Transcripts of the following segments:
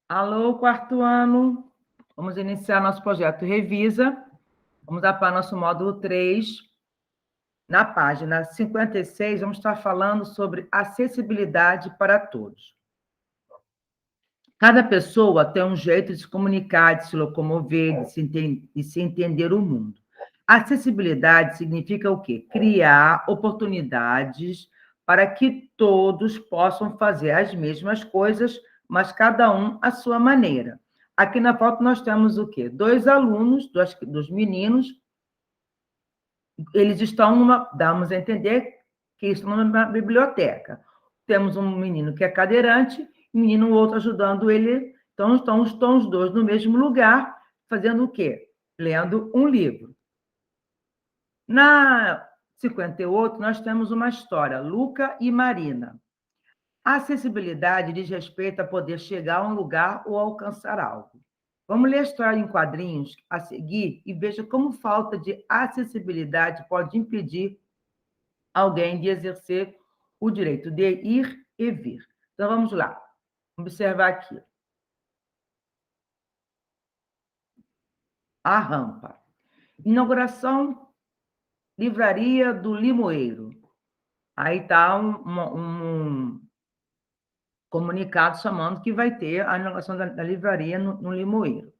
Alô, quarto ano. Vamos iniciar nosso projeto Revisa. Vamos lá para nosso módulo 3. Na página 56, vamos estar falando sobre acessibilidade para todos. Cada pessoa tem um jeito de se comunicar, de se locomover, de se entender o mundo. Acessibilidade significa o quê? Criar oportunidades para que todos possam fazer as mesmas coisas, mas cada um à sua maneira. Aqui na foto nós temos o quê? Dois alunos, dos meninos, eles estão damos a entender que estão numa biblioteca. Temos um menino que é cadeirante, e um menino outro ajudando ele. Então, estão os dois no mesmo lugar, fazendo o quê? Lendo um livro. Na 58, nós temos uma história, Luca e Marina. A acessibilidade diz respeito a poder chegar a um lugar ou alcançar algo. Vamos ler a história em quadrinhos a seguir e veja como falta de acessibilidade pode impedir alguém de exercer o direito de ir e vir. Então, vamos lá. Observar aqui. A rampa. Inauguração, livraria do Limoeiro. Aí está um comunicado chamando que vai ter a inauguração da livraria no Limoeiro.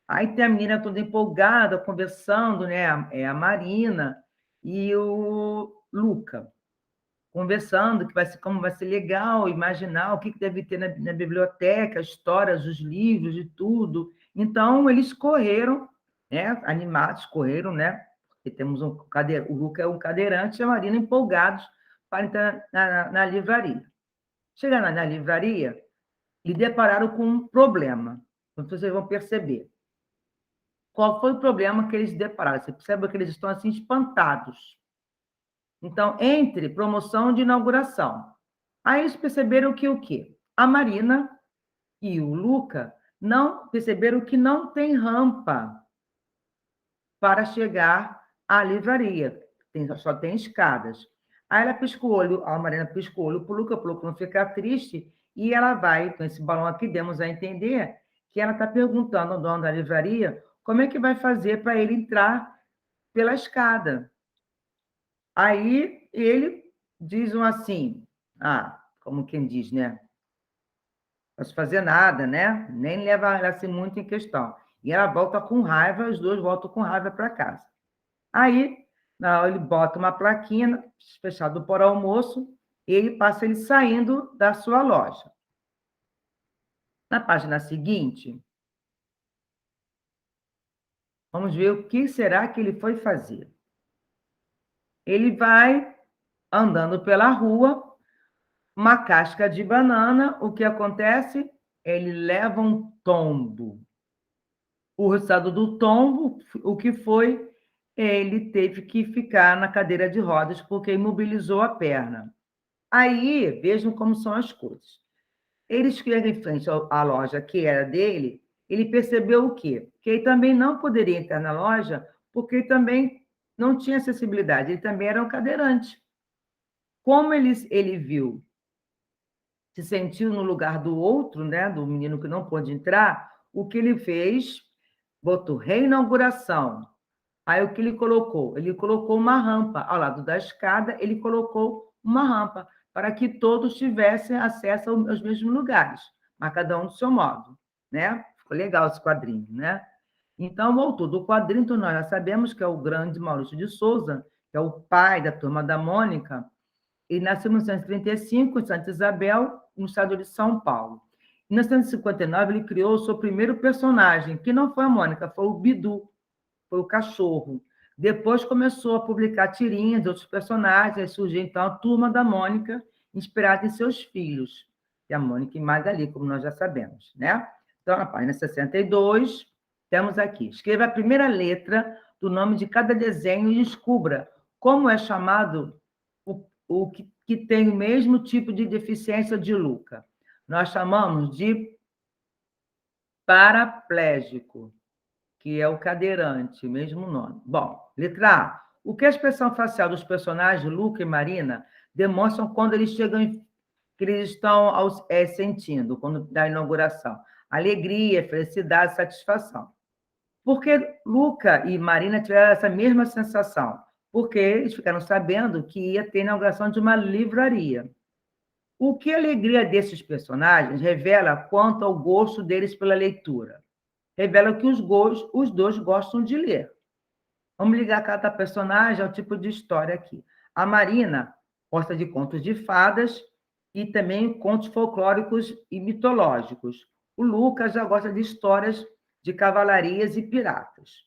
Aí tem a menina toda empolgada, conversando, né? É a Marina e o Luca, conversando que como vai ser legal imaginar o que deve ter na biblioteca, histórias, os livros, de tudo. Então, eles correram, né? Animados, correram, né? Porque temos o Luca é um cadeirante e a Marina empolgados para entrar na livraria. Chegando na livraria, e depararam com um problema. Então, vocês vão perceber. Qual foi o problema que eles depararam? Você percebe que eles estão assim espantados. Então, entre promoção de inauguração. Aí eles perceberam que o quê? A Marina e o Luca não perceberam que não tem rampa para chegar à livraria. Só tem escadas. Aí ela piscou o olho, a Marina piscou o olho para o Luca não ficar triste, e ela vai, com esse balão aqui, demos a entender que ela está perguntando ao dono da livraria como é que vai fazer para ele entrar pela escada. Aí ele diz assim, como quem diz, né? Não posso fazer nada, né? Nem leva ela assim muito em questão. E ela volta com raiva, os dois voltam com raiva para casa. Aí, ele bota uma plaquinha fechado por almoço, e ele passa ele saindo da sua loja. Na página seguinte, vamos ver o que será que ele foi fazer. Ele vai andando pela rua, uma casca de banana, o que acontece? Ele leva um tombo. O resultado do tombo, o que foi? Ele teve que ficar na cadeira de rodas porque imobilizou a perna. Aí, vejam como são as coisas. Ele chega em frente à loja que era dele, ele percebeu o quê? Que ele também não poderia entrar na loja porque ele também não tinha acessibilidade, ele também era um cadeirante. Como ele viu, se sentiu no lugar do outro, né, do menino que não pôde entrar, o que ele fez? Botou reinauguração. Aí o que ele colocou? Ele colocou uma rampa ao lado da escada, ele colocou uma rampa para que todos tivessem acesso aos mesmos lugares, mas cada um do seu modo, né? Ficou legal esse quadrinho, né? Então, o autor do quadrinho, então, nós já sabemos que é o grande Maurício de Souza, que é o pai da Turma da Mônica. Ele nasceu em 1935, em Santa Isabel, no estado de São Paulo. Em 1959, ele criou o seu primeiro personagem, que não foi a Mônica, foi o Bidu, foi o cachorro. Depois começou a publicar tirinhas de outros personagens, aí surgiu então a Turma da Mônica, inspirada em seus filhos, e a Mônica e Magali, como nós já sabemos, né? Então, na página 62, temos aqui: escreva a primeira letra do nome de cada desenho e descubra como é chamado o que tem o mesmo tipo de deficiência de Luca. Nós chamamos de paraplégico, que é o cadeirante, mesmo nome. Bom, letra A. O que a expressão facial dos personagens Luca e Marina demonstram quando eles chegam, que eles estão sentindo, quando da inauguração? alegria, felicidade, satisfação. Por que Luca e Marina tiveram essa mesma sensação? Porque eles ficaram sabendo que ia ter a inauguração de uma livraria. O que a alegria desses personagens revela quanto ao gosto deles pela leitura? Revela que os dois gostam de ler. Vamos ligar cada personagem ao tipo de história aqui. A Marina gosta de contos de fadas e também contos folclóricos e mitológicos. O Lucas já gosta de histórias de cavalarias e piratas.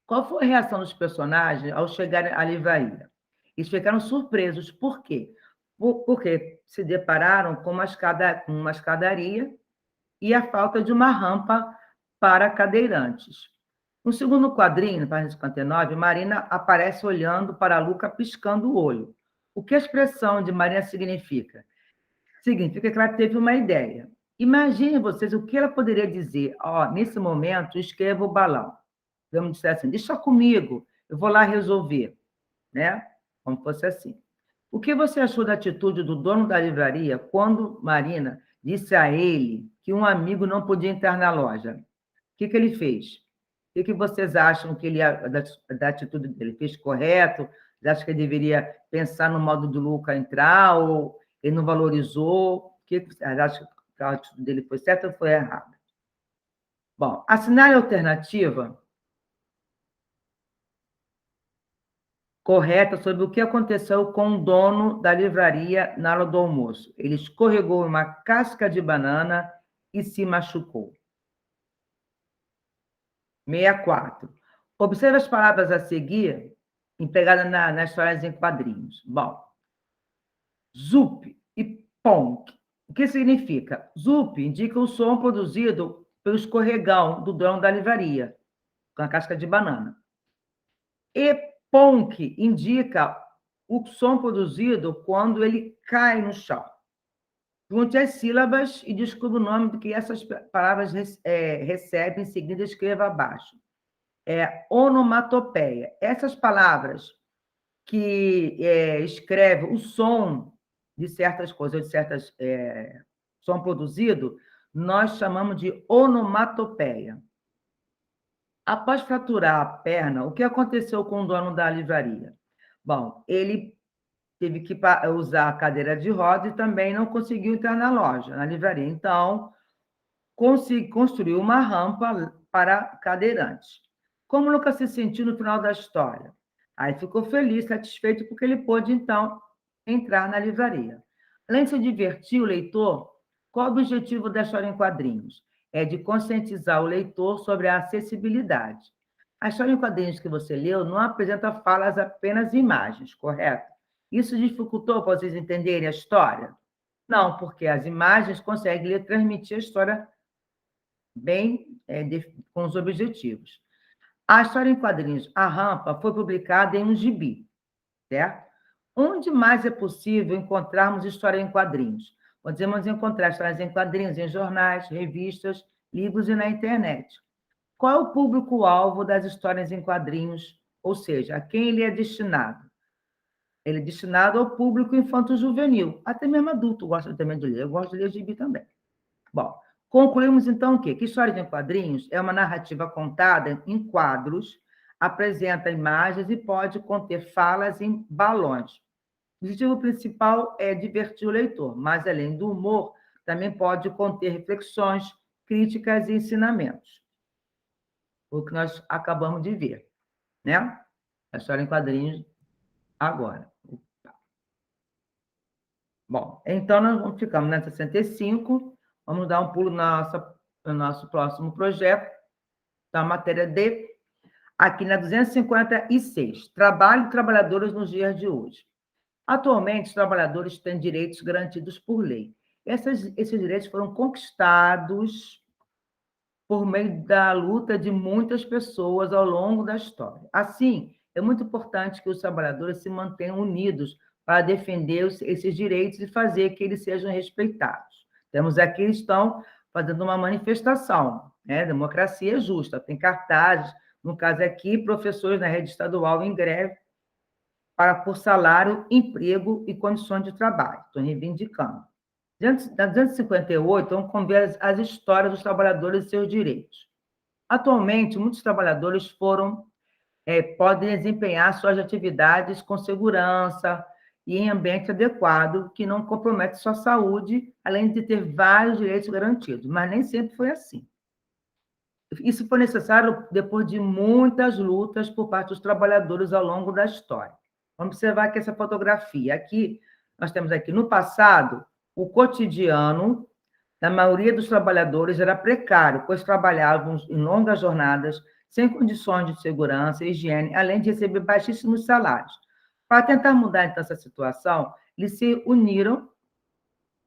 Qual foi a reação dos personagens ao chegarem à livraria? Eles ficaram surpresos. Por quê? Porque se depararam com uma escadaria e a falta de uma rampa para cadeirantes. No segundo quadrinho, na página 59, Marina aparece olhando para Luca, piscando o olho. O que a expressão de Marina significa? Significa que ela teve uma ideia. Imaginem vocês o que ela poderia dizer. Nesse momento, escreva o balão. Vamos dizer assim, deixa comigo, eu vou lá resolver. Né? Como fosse assim. O que você achou da atitude do dono da livraria quando Marina disse a ele que um amigo não podia entrar na loja? O que ele fez? O que vocês acham que da atitude dele? Fez correto? Vocês acham que ele deveria pensar no modo do Luca entrar ou ele não valorizou? O que vocês acham que a atitude dele foi certa ou foi errada? Bom, assinar a alternativa correta sobre o que aconteceu com o dono da livraria na hora do almoço. Ele escorregou uma casca de banana e se machucou. 64. Observe as palavras a seguir, empregadas nas histórias em quadrinhos. Bom, zup e ponk. O que significa? Zup indica o som produzido pelo escorregão do dono da livraria, com a casca de banana. E ponk indica o som produzido quando ele cai no chão. Junte as sílabas e descubra o nome que essas palavras recebem, em seguida escreva abaixo. Onomatopeia. Essas palavras que escrevem o som de certas coisas, de certas som produzido, nós chamamos de onomatopeia. Após fraturar a perna, o que aconteceu com o dono da livraria? Bom, ele teve que usar a cadeira de roda e também não conseguiu entrar na loja, na livraria. Então, construiu uma rampa para cadeirantes. Como nunca se sentiu no final da história? Aí ficou feliz, satisfeito, porque ele pôde, então, entrar na livraria. Além de se divertir o leitor, qual o objetivo da história em quadrinhos? É de conscientizar o leitor sobre a acessibilidade. A história em quadrinhos que você leu não apresenta falas, apenas imagens, correto? Isso dificultou para vocês entenderem a história? Não, porque as imagens conseguem transmitir a história bem com os objetivos. A história em quadrinhos A Rampa foi publicada em um gibi, certo? Onde mais é possível encontrarmos história em quadrinhos? Podemos encontrar histórias em quadrinhos em jornais, revistas, livros e na internet. Qual é o público-alvo das histórias em quadrinhos? Ou seja, a quem ele é destinado? Ele é destinado ao público infanto-juvenil. Até mesmo adulto gosta também de ler. Eu gosto de ler gibi também. Bom, concluímos então o quê? Que história em quadrinhos é uma narrativa contada em quadros, apresenta imagens e pode conter falas em balões. O objetivo principal é divertir o leitor, mas além do humor, também pode conter reflexões, críticas e ensinamentos. O que nós acabamos de ver, né? A história em quadrinhos agora. Bom, então nós ficamos na 65, vamos dar um pulo no nosso próximo projeto, da matéria D, aqui na 256, trabalho e trabalhadores nos dias de hoje. Atualmente, os trabalhadores têm direitos garantidos por lei. Esses direitos foram conquistados por meio da luta de muitas pessoas ao longo da história. Assim, é muito importante que os trabalhadores se mantenham unidos para defender esses direitos e fazer que eles sejam respeitados. Temos aqui, eles estão fazendo uma manifestação, né? Democracia justa, tem cartazes, no caso aqui, professores na rede estadual em greve por salário, emprego e condições de trabalho. Estou reivindicando. Da 258, vamos conver as histórias dos trabalhadores e seus direitos. Atualmente, muitos trabalhadores podem desempenhar suas atividades com segurança e em ambiente adequado, que não compromete sua saúde, além de ter vários direitos garantidos, mas nem sempre foi assim. Isso foi necessário depois de muitas lutas por parte dos trabalhadores ao longo da história. Vamos observar aqui essa fotografia. Aqui, nós temos aqui, no passado, o cotidiano da maioria dos trabalhadores era precário, pois trabalhavam em longas jornadas, sem condições de segurança e higiene, além de receber baixíssimos salários. Para tentar mudar, então, essa situação, eles se uniram,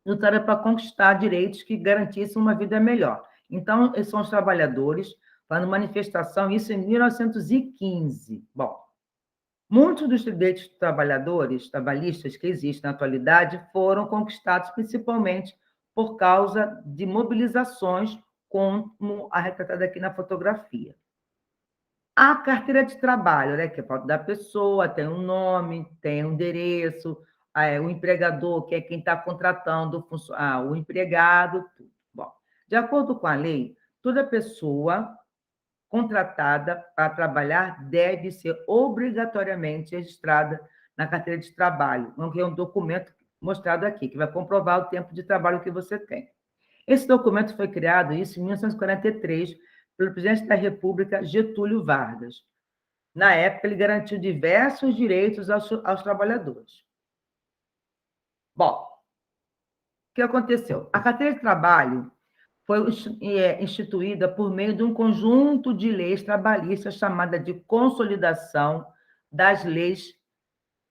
lutaram para conquistar direitos que garantissem uma vida melhor. Então, esses são os trabalhadores, fazendo manifestação, isso em 1915. Bom, muitos dos direitos dos trabalhadores, trabalhistas que existem na atualidade, foram conquistados principalmente por causa de mobilizações, como a retratada aqui na fotografia. A carteira de trabalho, né, que é a foto da pessoa, tem um nome, tem um endereço, o empregador, que é quem está contratando o empregado, tudo. Bom, de acordo com a lei, toda pessoa contratada para trabalhar deve ser obrigatoriamente registrada na carteira de trabalho, que é um documento mostrado aqui, que vai comprovar o tempo de trabalho que você tem. Esse documento foi criado, isso em 1943, pelo presidente da República, Getúlio Vargas. Na época, ele garantiu diversos direitos aos trabalhadores. Bom, o que aconteceu? A carteira de trabalho foi instituída por meio de um conjunto de leis trabalhistas chamada de Consolidação das Leis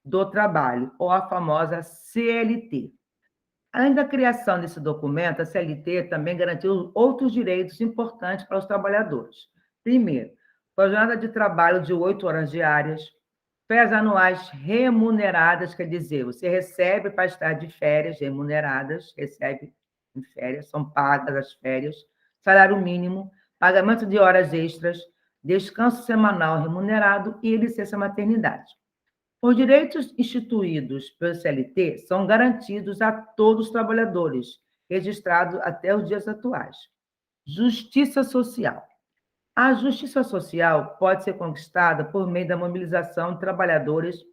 do Trabalho, ou a famosa CLT. Além da criação desse documento, a CLT também garantiu outros direitos importantes para os trabalhadores. Primeiro, a jornada de trabalho de 8 horas diárias, férias anuais remuneradas, quer dizer, você recebe para estar de férias remuneradas, recebe em férias, são pagas as férias, salário mínimo, pagamento de horas extras, descanso semanal remunerado e licença maternidade. Os direitos instituídos pelo CLT são garantidos a todos os trabalhadores, registrados até os dias atuais. Justiça social. A justiça social pode ser conquistada por meio da mobilização de trabalhadores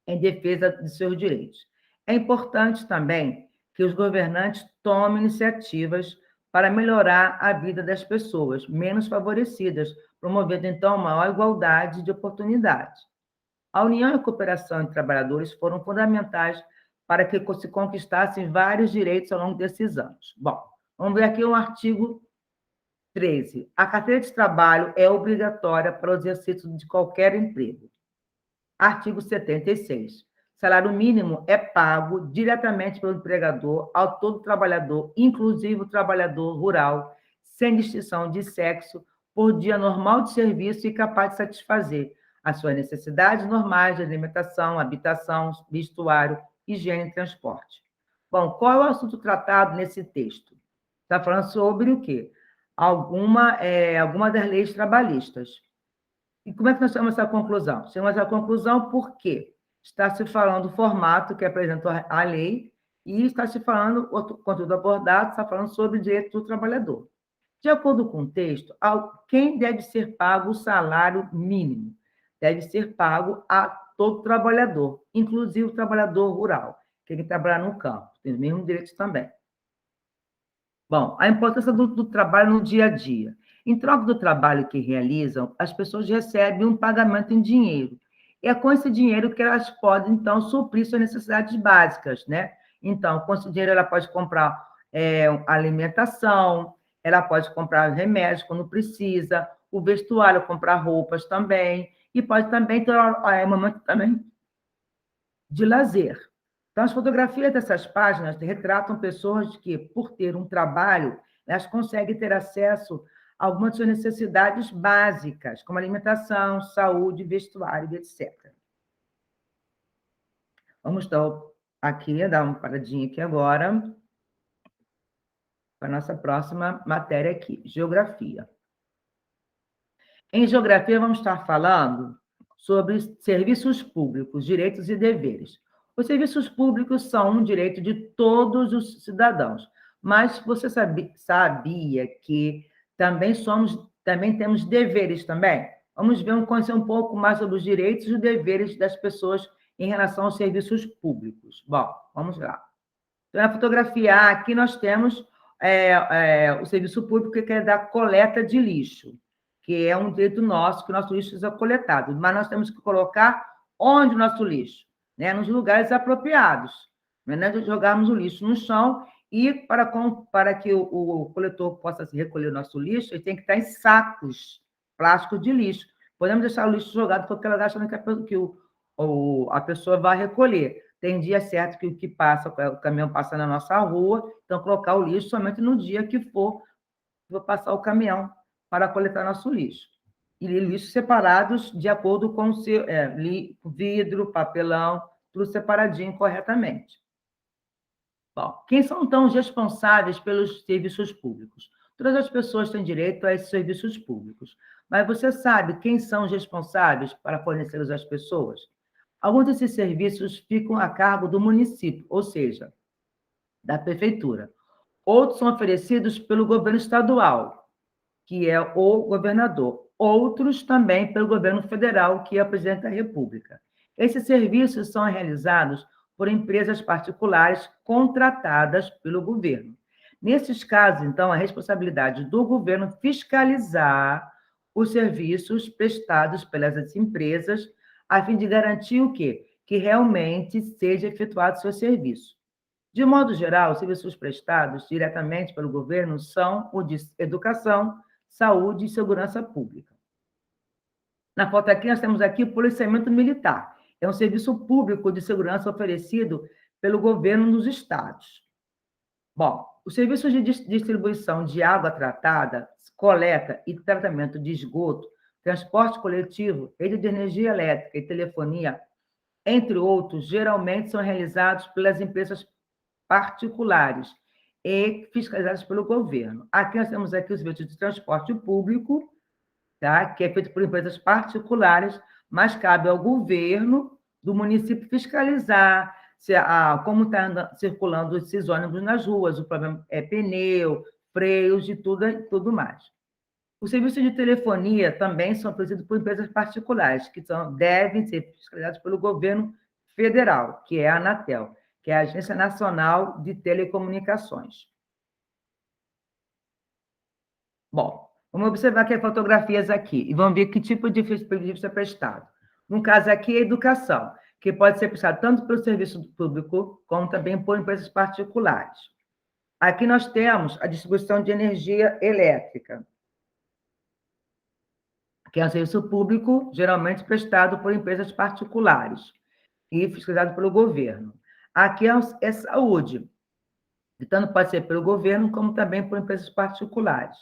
em defesa de seus direitos. É importante também que os governantes tomem iniciativas para melhorar a vida das pessoas menos favorecidas, promovendo, então, maior igualdade de oportunidades. A união e a cooperação entre trabalhadores foram fundamentais para que se conquistassem vários direitos ao longo desses anos. Bom, vamos ver aqui um artigo 13. A carteira de trabalho é obrigatória para o exercício de qualquer emprego. Artigo 76. Salário mínimo é pago diretamente pelo empregador ao todo trabalhador, inclusive o trabalhador rural, sem distinção de sexo, por dia normal de serviço e capaz de satisfazer as suas necessidades normais de alimentação, habitação, vestuário, higiene e transporte. Bom, qual é o assunto tratado nesse texto? Está falando sobre o quê? Alguma das leis trabalhistas. E como é que nós chegamos a essa conclusão? Chegamos a essa conclusão porque está se falando do formato que apresentou a lei e está se falando, outro conteúdo abordado, está falando sobre o direito do trabalhador. De acordo com o texto, quem deve ser pago o salário mínimo? Deve ser pago a todo trabalhador, inclusive o trabalhador rural, que ele trabalha no campo, tem os mesmos direitos também. Bom, a importância do trabalho no dia a dia. Em troca do trabalho que realizam, as pessoas recebem um pagamento em dinheiro. E é com esse dinheiro que elas podem, então, suprir suas necessidades básicas, né? Então, com esse dinheiro, ela pode comprar alimentação, ela pode comprar remédios quando precisa, o vestuário, comprar roupas também, e pode também ter um momento também de lazer. Então, as fotografias dessas páginas retratam pessoas que, por ter um trabalho, elas conseguem ter acesso a algumas de suas necessidades básicas, como alimentação, saúde, vestuário, etc. Vamos então aqui, dar uma paradinha aqui agora, para a nossa próxima matéria aqui, geografia. Em geografia, vamos estar falando sobre serviços públicos, direitos e deveres. Os serviços públicos são um direito de todos os cidadãos, mas você sabia que também temos deveres também? Vamos conhecer um pouco mais sobre os direitos e os deveres das pessoas em relação aos serviços públicos. Bom, vamos lá. Então, na fotografia A, aqui nós temos o serviço público que é da coleta de lixo, que é um direito nosso, que o nosso lixo seja coletado, mas nós temos que colocar onde o nosso lixo? Né? Nos lugares apropriados. Não é jogarmos o lixo no chão e para que o coletor possa recolher o nosso lixo, ele tem que estar em sacos plásticos de lixo. Podemos deixar o lixo jogado em qualquer lugar, achando que a pessoa vai recolher. Tem dia certo que o caminhão passa na nossa rua, então colocar o lixo somente no dia que for passar o caminhão para coletar nosso lixo. E lixos separados de acordo com o seu vidro, papelão, tudo separadinho corretamente. Bom, quem são então os responsáveis pelos serviços públicos? Todas as pessoas têm direito a esses serviços públicos, mas você sabe quem são os responsáveis para fornecê-los às pessoas? Alguns desses serviços ficam a cargo do município, ou seja, da prefeitura. Outros são oferecidos pelo governo estadual, que é o governador. Outros também pelo governo federal, que é o presidente da República. Esses serviços são realizados por empresas particulares contratadas pelo governo. Nesses casos, então, a responsabilidade do governo fiscalizar os serviços prestados pelas empresas, a fim de garantir o quê? Que realmente seja efetuado seu serviço. De modo geral, os serviços prestados diretamente pelo governo são o de educação, saúde e segurança pública. Na foto aqui, nós temos aqui o policiamento militar. É um serviço público de segurança oferecido pelo governo nos estados. Bom, os serviços de distribuição de água tratada, coleta e tratamento de esgoto, transporte coletivo, rede de energia elétrica e telefonia, entre outros, geralmente são realizados pelas empresas particulares e fiscalizadas pelo governo. Aqui nós temos aqui os serviços de transporte público, tá? Que é feito por empresas particulares, mas cabe ao governo do município fiscalizar como está circulando esses ônibus nas ruas, o problema é pneu, freios e tudo mais. Os serviços de telefonia também são oferecidos por empresas particulares, que devem ser fiscalizados pelo governo federal, que é a Anatel, que é a Agência Nacional de Telecomunicações. Bom, vamos observar aqui as fotografias aqui e vamos ver que tipo de serviço é prestado. No caso aqui, a educação, que pode ser prestado tanto pelo serviço público, como também por empresas particulares. Aqui nós temos a distribuição de energia elétrica, que é um serviço público, geralmente prestado por empresas particulares e fiscalizado pelo governo. Aqui é saúde, que tanto pode ser pelo governo, como também por empresas particulares.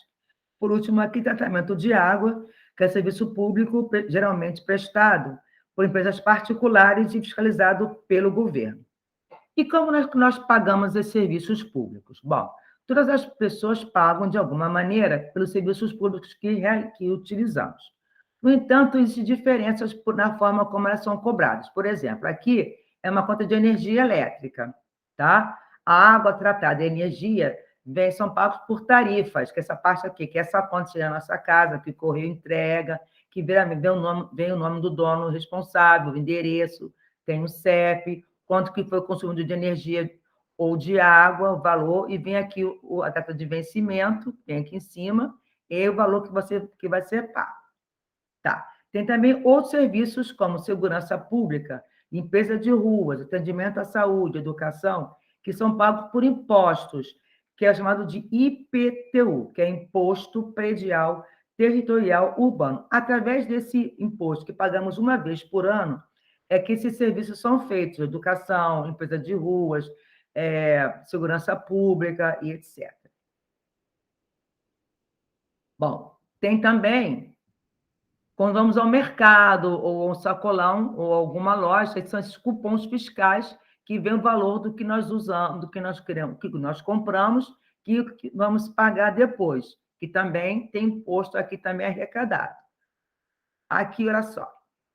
Por último, aqui, tratamento de água, que é serviço público, geralmente prestado por empresas particulares e fiscalizado pelo governo. E como nós pagamos esses serviços públicos? Bom, todas as pessoas pagam, de alguma maneira, pelos serviços públicos que utilizamos. No entanto, existem diferenças na forma como elas são cobradas. Por exemplo, aqui é uma conta de energia elétrica, tá? A água tratada e a energia são pagos por tarifas, que é essa parte aqui, que é essa conta chega na nossa casa, que o correio entrega, que vem o nome do dono responsável, o endereço, tem o CEP, quanto que foi consumido de energia ou de água, o valor, e vem aqui a data de vencimento, vem aqui em cima, e o valor que vai ser pago. Tá. Tem também outros serviços, como segurança pública, limpeza de ruas, atendimento à saúde, educação, que são pagos por impostos, que é chamado de IPTU, que é Imposto Predial Territorial Urbano. Através desse imposto, que pagamos uma vez por ano, é que esses serviços são feitos, educação, limpeza de ruas, segurança pública e etc. Bom, tem também, quando vamos ao mercado, ou ao sacolão, ou alguma loja, são esses cupons fiscais que vêm o valor do que nós usamos, do que nós queremos, que nós compramos, que vamos pagar depois, que também tem imposto aqui também arrecadado. Aqui, olha só.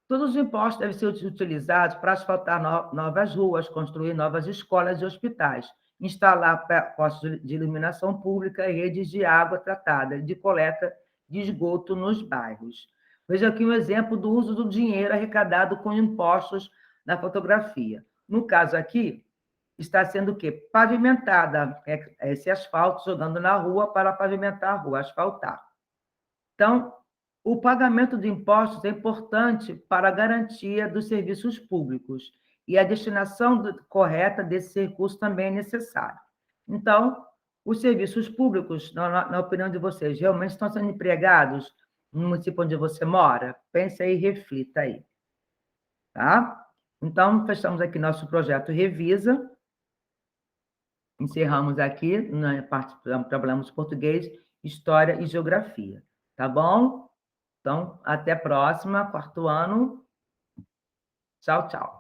Todos os impostos devem ser utilizados para asfaltar novas ruas, construir novas escolas e hospitais, instalar postos de iluminação pública e redes de água tratada, de coleta de esgoto nos bairros. Veja aqui um exemplo do uso do dinheiro arrecadado com impostos na fotografia. No caso aqui, está sendo o quê? Pavimentada, esse asfalto jogando na rua para pavimentar a rua, asfaltar. Então, o pagamento de impostos é importante para a garantia dos serviços públicos e a destinação correta desses recursos também é necessária. Então, os serviços públicos, na opinião de vocês, realmente estão sendo empregados no município onde você mora? Pense aí e reflita aí. Tá? Então, fechamos aqui nosso projeto Revisa. Encerramos aqui na parte, trabalhamos português, história e geografia. Tá bom? Então, até a próxima, quarto ano. Tchau, tchau.